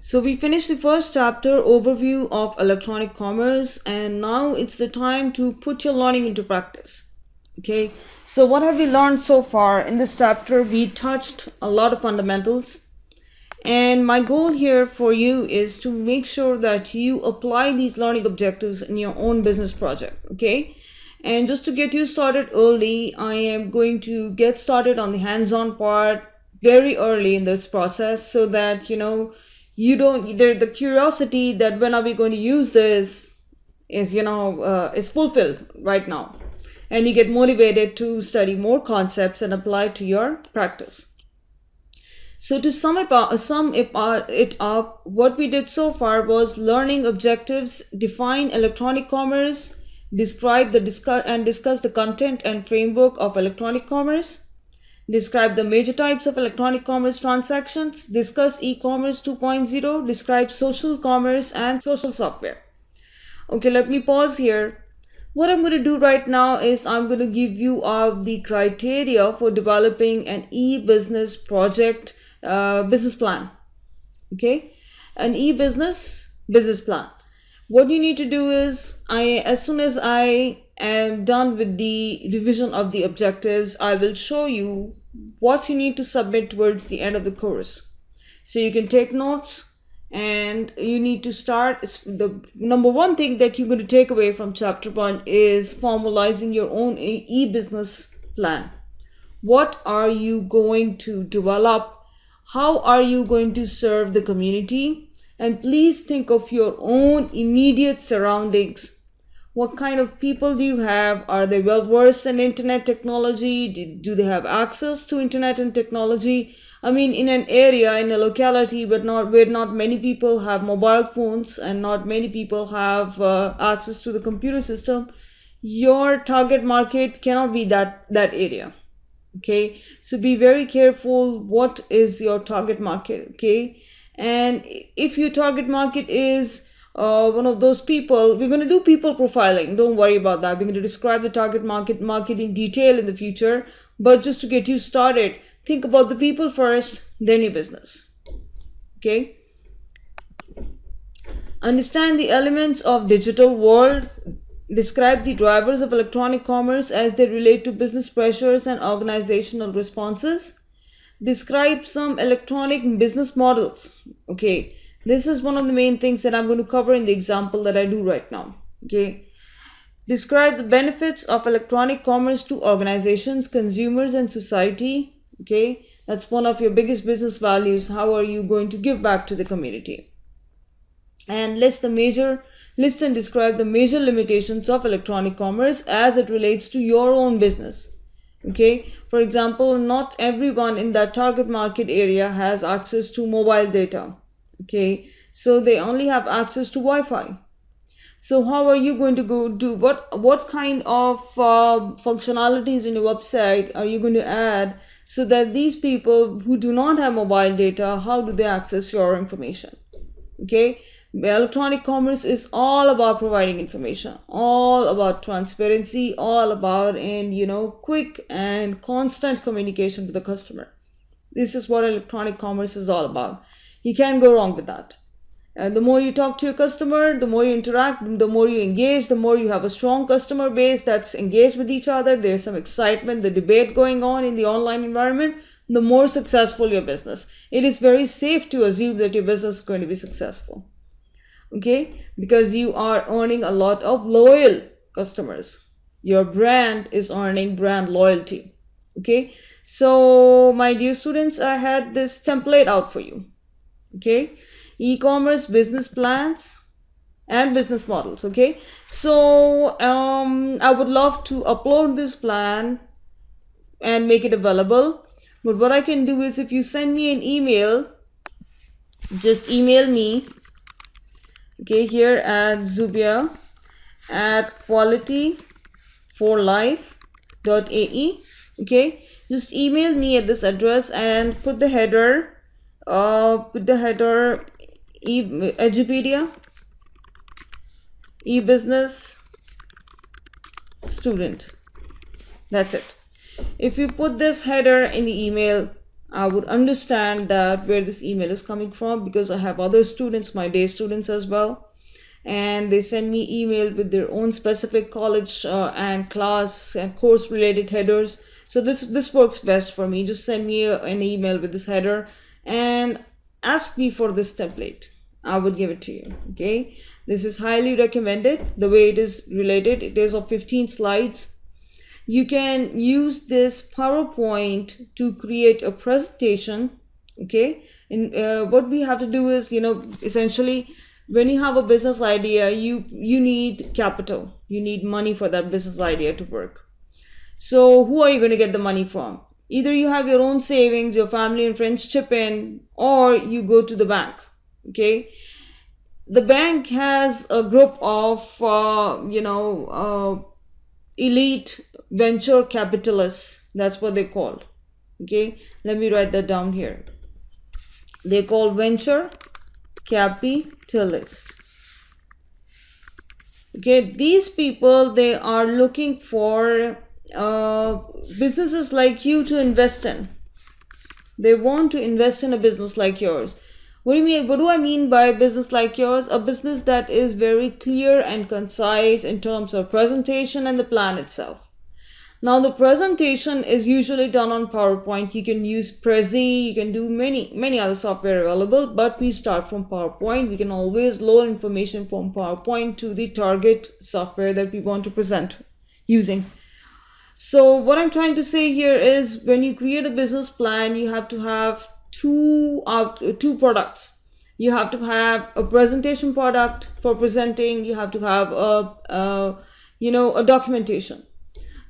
So we finished the first chapter overview of electronic commerce, and now it's the time to put your learning into practice. Okay, so what have we learned so far? In this chapter, we touched a lot of fundamentals, and my goal here for you is to make sure that you apply these learning objectives in your own business project. Okay, and just to get you started early, I am going to get started on the hands-on part very early in this process, so that you don't the curiosity that when are we going to use this is fulfilled right now, and you get motivated to study more concepts and apply it to your practice. So to sum it up, what we did so far was learning objectives: define electronic commerce, describe discuss the content and framework of electronic commerce, describe the major types of electronic commerce transactions, discuss e-commerce 2.0, describe social commerce and social software. Okay, let me pause here. What I'm going to do right now is I'm going to give you the criteria for developing an e-business project business plan. Okay, an e-business business plan. What you need to do is, as soon as I am done with the revision of the objectives, I will show you what you need to submit towards the end of the course. So you can take notes, and you need to start. The number one thing that you're going to take away from chapter 1 is formalizing your own e-business plan. What are you going to develop? How are you going to serve the community? And please think of your own immediate surroundings. What kind of people do you have? Are they well versed in internet technology? Do they have access to internet and technology? I mean, in an area, in a locality, but where not many people have mobile phones and not many people have access to the computer system, your target market cannot be that area. Okay, so be very careful. What is your target market? Okay, and if your target market is one of those people, we're going to do people profiling. Don't worry about that. We're going to describe the target market in detail in the future. But just to get you started, think about the people first, then your business. Okay. Understand the elements of digital world. Describe the drivers of electronic commerce as they relate to business pressures and organizational responses. Describe some electronic business models. Okay, this is one of the main things that I'm going to cover in the example that I do right now. Okay, describe the benefits of electronic commerce to organizations, consumers, and society. Okay, that's one of your biggest business values. How are you going to give back to the community? And list and describe the major limitations of electronic commerce as it relates to your own business. Okay, for example, not everyone in that target market area has access to mobile data. Okay, so they only have access to Wi-Fi. So how are you going to go do what kind of functionalities in your website are you going to add so that these people who do not have mobile data, how do they access your information? Okay, electronic commerce is all about providing information, all about transparency, all about quick and constant communication with the customer. This is what electronic commerce is all about. You can't go wrong with that. And the more you talk to your customer, the more you interact, the more you engage, the more you have a strong customer base that's engaged with each other. There's some excitement, the debate going on in the online environment, the more successful your business. It is very safe to assume that your business is going to be successful. Okay, because you are earning a lot of loyal customers. Your brand is earning brand loyalty. Okay, so my dear students, I had this template out for you. Okay, e-commerce business plans and business models. Okay, so I would love to upload this plan and make it available, but what I can do is, if you send me an email, just email me. Okay, here at Zubia at qualityforlife.ae. Okay, just email me at this address and put the header Edupedia e-business student. That's it. If you put this header in the email, I would understand that where this email is coming from, because I have other students, my day students as well, and they send me email with their own specific college and class and course related headers. So this works best for me. Just send me an email with this header and ask me for this template. I would give it to you. Okay, this is highly recommended. The way it is related, it is of 15 slides. You can use this PowerPoint to create a presentation. Okay, and what we have to do is, essentially, when you have a business idea, you need capital, you need money for that business idea to work. So who are you going to get the money from? Either you have your own savings, your family and friends chip in, or you go to the bank. Okay, the bank has a group of elite venture capitalists. That's what they called. Okay, let me write that down here. They call venture capitalist. Okay, these people, they are looking for businesses like you to invest in. They want to invest in a business like yours. What do you mean? What do I mean by business like yours? A business that is very clear and concise in terms of presentation and the plan itself. Now, the presentation is usually done on PowerPoint. You can use Prezi, you can do many other software available, but we start from PowerPoint. We can always load information from PowerPoint to the target software that we want to present using. So what I'm trying to say here is, when you create a business plan, you have to have two products. You have to have a presentation product for presenting. You have to have a documentation.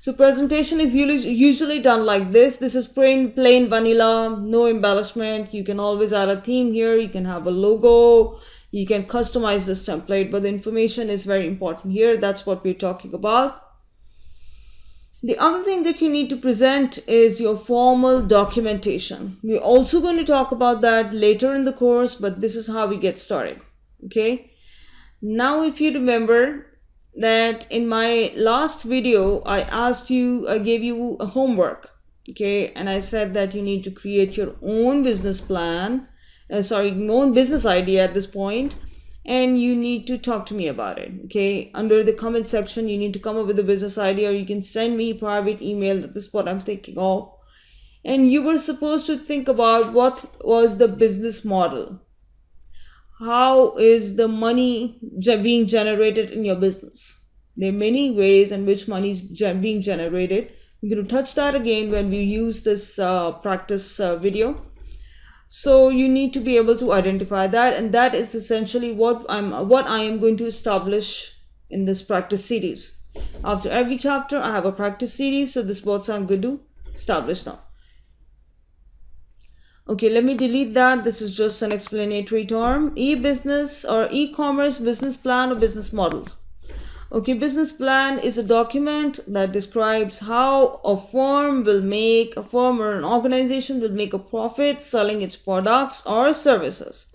So presentation is usually done like this. This is plain vanilla, no embellishment. You can always add a theme here. You can have a logo. You can customize this template, but the information is very important here. That's what we're talking about. The other thing that you need to present is your formal documentation. We're also going to talk about that later in the course, but this is how we get started. Okay. Now, if you remember that in my last video, I gave you a homework. Okay. And I said that you need to create your own business plan, own business idea at this point. And you need to talk to me about it. Okay, under the comment section, you need to come up with a business idea, or you can send me a private email that this is what I'm thinking of. And you were supposed to think about what was the business model. How is the money being generated in your business? There are many ways in which money is being generated. I'm going to touch that again when we use this practice video. So you need to be able to identify that, and that is essentially what I am going to establish in this practice series. After every chapter, I have a practice series, so this is what I'm going to establish now. Okay, let me delete that. This is just an explanatory term. E-business or e-commerce business plan or business models. Okay, business plan is a document that describes how a firm or an organization will make a profit selling its products or services.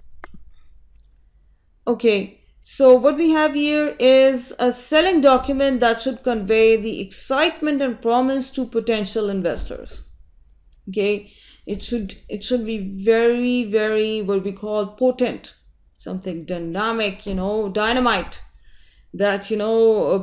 Okay, so what we have here is a selling document that should convey the excitement and promise to potential investors. Okay, it should be very, very, what we call potent, something dynamic, dynamite, that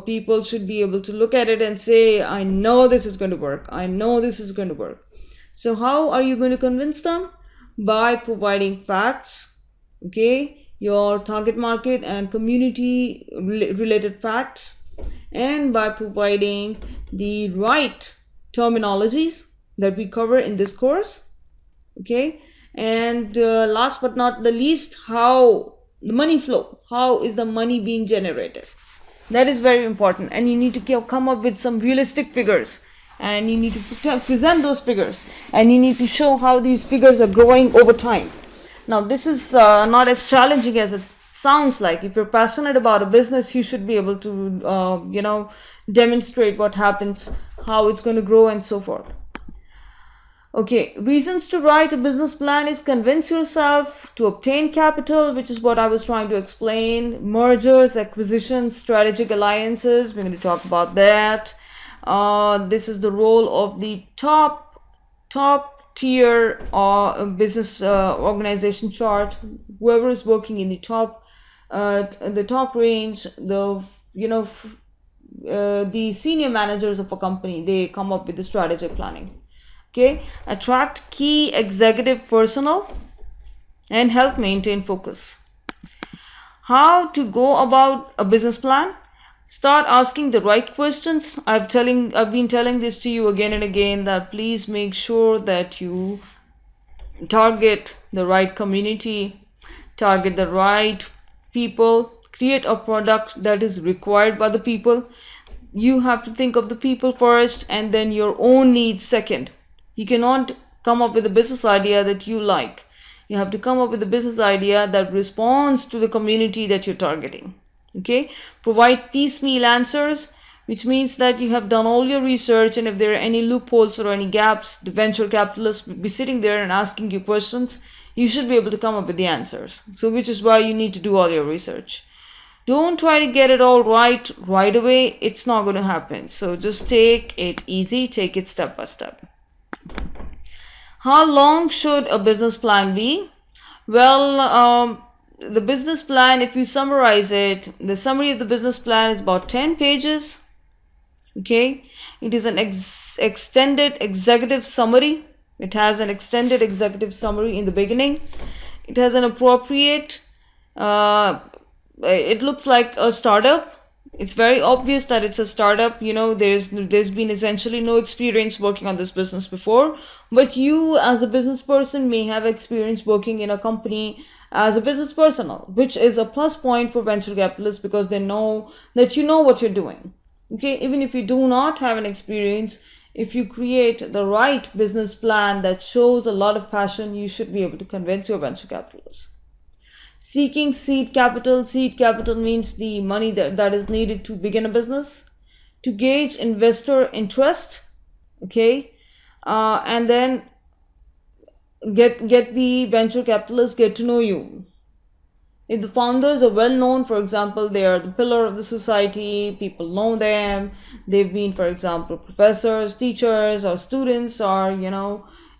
people should be able to look at it and say, I know this is going to work. I know this is going to work. So how are you going to convince them? By providing facts, okay, your target market and community related facts, and by providing the right terminologies that we cover in this course. Okay, and last but not the least, how the money flow, how is the money being generated? That is very important, and you need to come up with some realistic figures, and you need to present those figures, and you need to show how these figures are growing over time. Now, this is not as challenging as it sounds like. If you're passionate about a business, you should be able to demonstrate what happens, how it's going to grow, and so forth. Okay, reasons to write a business plan is convince yourself, to obtain capital, which is what I was trying to explain, mergers, acquisitions, strategic alliances, we're going to talk about that. This is the role of the top tier or a business organization chart. Whoever is working in the top range, the senior managers of a company, they come up with the strategic planning. Okay, attract key executive personnel and help maintain focus. How to go about a business plan? Start asking the right questions. I've been telling this to you again and again, that please make sure that you target the right community, target the right people, create a product that is required by the people. You have to think of the people first and then your own needs second. You cannot come up with a business idea that you like. You have to come up with a business idea that responds to the community that you're targeting. Okay, provide piecemeal answers, which means that you have done all your research, and if there are any loopholes or any gaps, the venture capitalists will be sitting there and asking you questions. You should be able to come up with the answers. So which is why you need to do all your research. Don't try to get it all right away. It's not going to happen. So just take it easy, take it step by step. How long should a business plan be? Well, the business plan, if you summarize it, the summary of the business plan is about 10 pages. Okay, it is an extended executive summary. It has an extended executive summary in the beginning. It has an appropriate, it looks like a startup. It's very obvious that it's a startup. There's been essentially no experience working on this business before, but you as a business person may have experience working in a company as a business personnel, which is a plus point for venture capitalists, because they know that you know what you're doing. Okay, even if you do not have an experience, if you create the right business plan that shows a lot of passion, you should be able to convince your venture capitalists. Seeking seed capital. Seed capital means the money that is needed to begin a business, to gauge investor interest. Okay, and then get the venture capitalists get to know you. If the founders are well known, for example, they are the pillar of the society, people know them, they've been, for example, professors, teachers, or students, or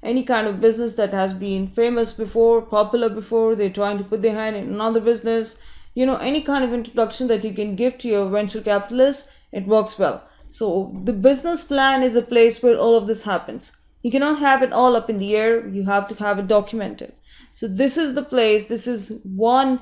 any kind of business that has been famous before, popular before, they're trying to put their hand in another business, any kind of introduction that you can give to your venture capitalist, it works well. So the business plan is a place where all of this happens. You cannot have it all up in the air. You have to have it documented. So this is the place. This is one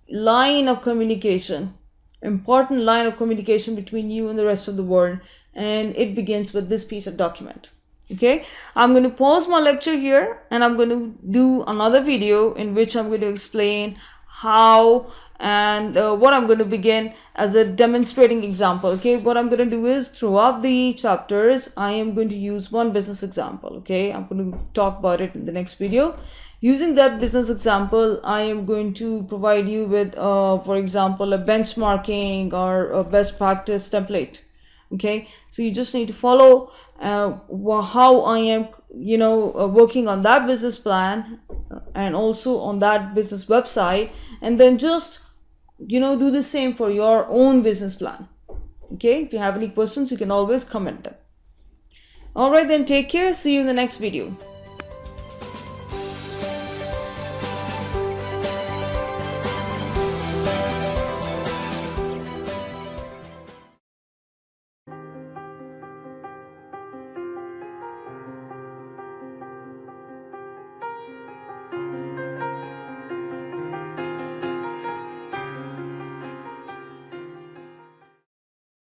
line of communication, important line of communication between you and the rest of the world, and it begins with this piece of document. Okay, I'm going to pause my lecture here, and I'm going to do another video in which I'm going to explain how and what I'm going to begin as a demonstrating example. Okay, what I'm going to do is, throughout the chapters, I am going to use one business example. Okay, I'm going to talk about it in the next video. Using that business example, I am going to provide you with, for example, a benchmarking or a best practice template. Okay, so you just need to follow how I am, working on that business plan and also on that business website, and then just, do the same for your own business plan. Okay, if you have any questions, you can always comment them. All right, then take care. See you in the next video.